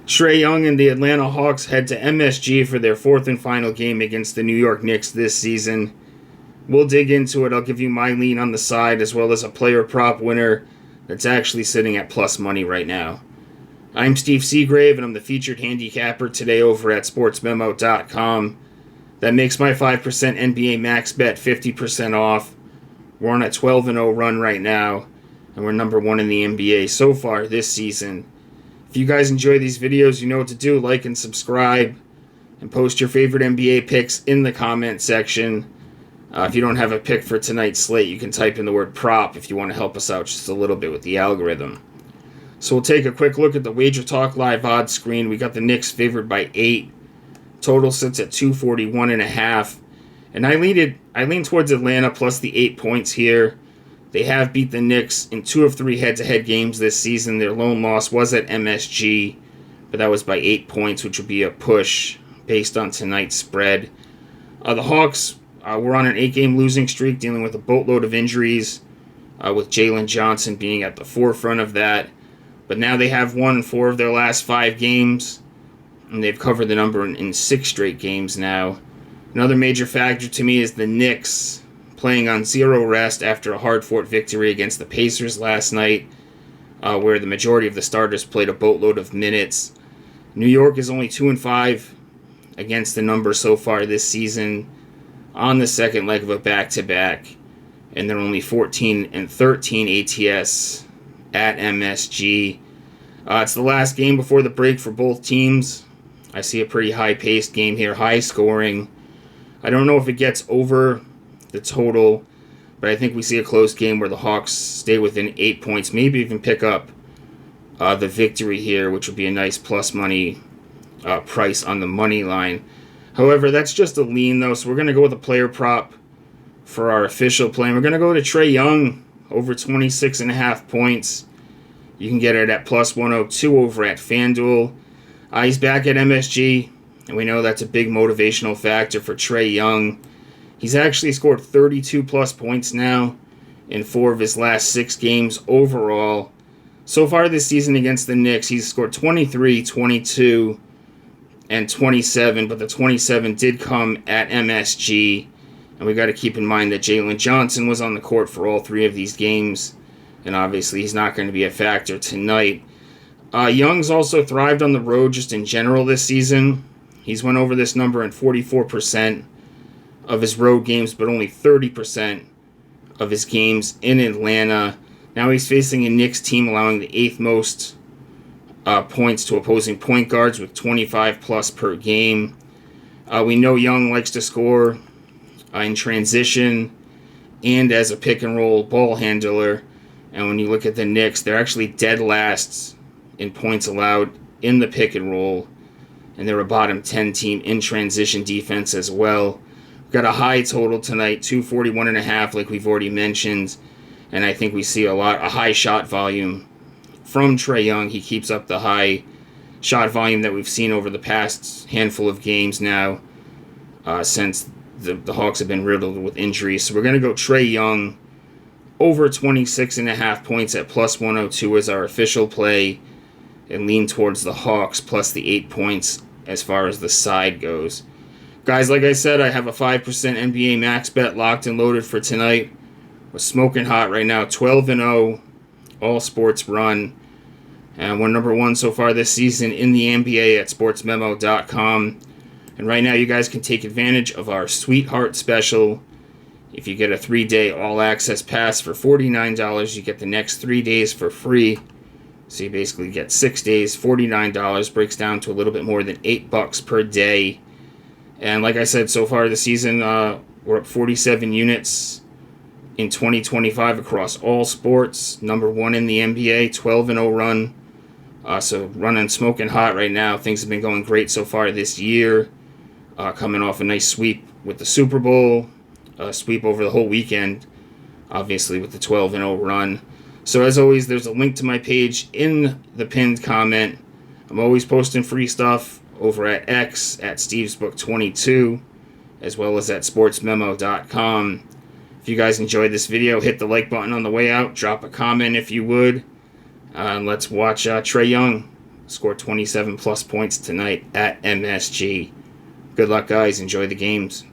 Trey Young and the Atlanta Hawks head to MSG for their fourth and final game against the New York Knicks this season. We'll dig into it. I'll give you my lean on the side as well as a player prop winner that's actually sitting at plus money right now. I'm Steve Seagrave, and I'm the featured handicapper today over at sportsmemo.com. That makes my 5% NBA max bet 50% off. We're on a 12-0 run right now, and we're number one in the NBA so far this season. If you guys enjoy these videos, you know what to do. Like and subscribe, and post your favorite NBA picks in the comment section. If you don't have a pick for tonight's slate, you can type in the word prop if you want to help us out just a little bit with the algorithm. So we'll take a quick look at the Wager Talk Live odds screen. We got the Knicks favored by 8. Total sits at 241.5. And I lean towards Atlanta plus the 8 points here. They have beat the Knicks in 2 of 3 head-to-head games this season. Their lone loss was at MSG, but that was by 8 points, which would be a push based on tonight's spread. The Hawks were on an 8-game losing streak, dealing with a boatload of injuries, with Jalen Johnson being at the forefront of that. But now they have won 4 of their last 5 games, and they've covered the number in 6 straight games now. Another major factor to me is the Knicks playing on 0 rest after a hard-fought victory against the Pacers last night, where the majority of the starters played a boatload of minutes. New York is only 2-5 against the number so far this season on the second leg of a back-to-back, and they're only 14-13 ATS at MSG. It's the last game before the break for both teams. I see a pretty high-paced game here, high scoring. I don't know if it gets over the total, but I think we see a close game where the Hawks stay within 8 points, maybe even pick up the victory here, which would be a nice plus money price on the money line. However, that's just a lean, though, so we're going to go with a player prop for our official play. And we're going to go to Trey Young over 26.5 points. You can get it at plus 102 over at FanDuel. He's back at MSG, and we know that's a big motivational factor for Trey Young. He's actually scored 32-plus points now in 4 of his last 6 games overall. So far this season against the Knicks, he's scored 23, 22, and 27, but the 27 did come at MSG. And we got to keep in mind that Jalen Johnson was on the court for all 3 of these games, and obviously he's not going to be a factor tonight. Young's also thrived on the road just in general this season. He's went over this number in 44% of his road games, but only 30% of his games in Atlanta. Now he's facing a Knicks team allowing the 8th most points to opposing point guards with 25-plus per game. We know Young likes to score in transition and as a pick-and-roll ball handler. And when you look at the Knicks, they're actually dead last in points allowed in the pick-and-roll. And they're a bottom 10 team in transition defense as well. We've got a high total tonight, 241.5, like we've already mentioned. And I think we see a high shot volume from Trey Young. He keeps up the high shot volume that we've seen over the past handful of games now, since the Hawks have been riddled with injuries. So we're going to go Trey Young over 26.5 points at plus 102 as our official play, and lean towards the Hawks plus the 8 points as far as the side goes. Guys, like I said, I have a 5% NBA max bet locked and loaded for tonight. We're smoking hot right now, 12-0, all sports run. And we're number 1 so far this season in the NBA at sportsmemo.com. And right now you guys can take advantage of our Sweetheart special. If you get a 3-day all-access pass for $49, you get the next 3 days for free. So you basically get 6 days, $49, breaks down to a little bit more than $8 per day. And like I said, so far this season, we're up 47 units in 2025 across all sports. Number 1 in the NBA, 12-0 run. So running smoking hot right now. Things have been going great so far this year. Coming off a nice sweep with the Super Bowl. Sweep over the whole weekend, obviously, with the 12-0 run. So as always, there's a link to my page in the pinned comment. I'm always posting free stuff over at X at StevesBook22, as well as at sportsmemo.com. If you guys enjoyed this video, hit the like button on the way out. Drop a comment if you would. And let's watch Trey Young score 27 plus points tonight at MSG. Good luck, guys. Enjoy the games.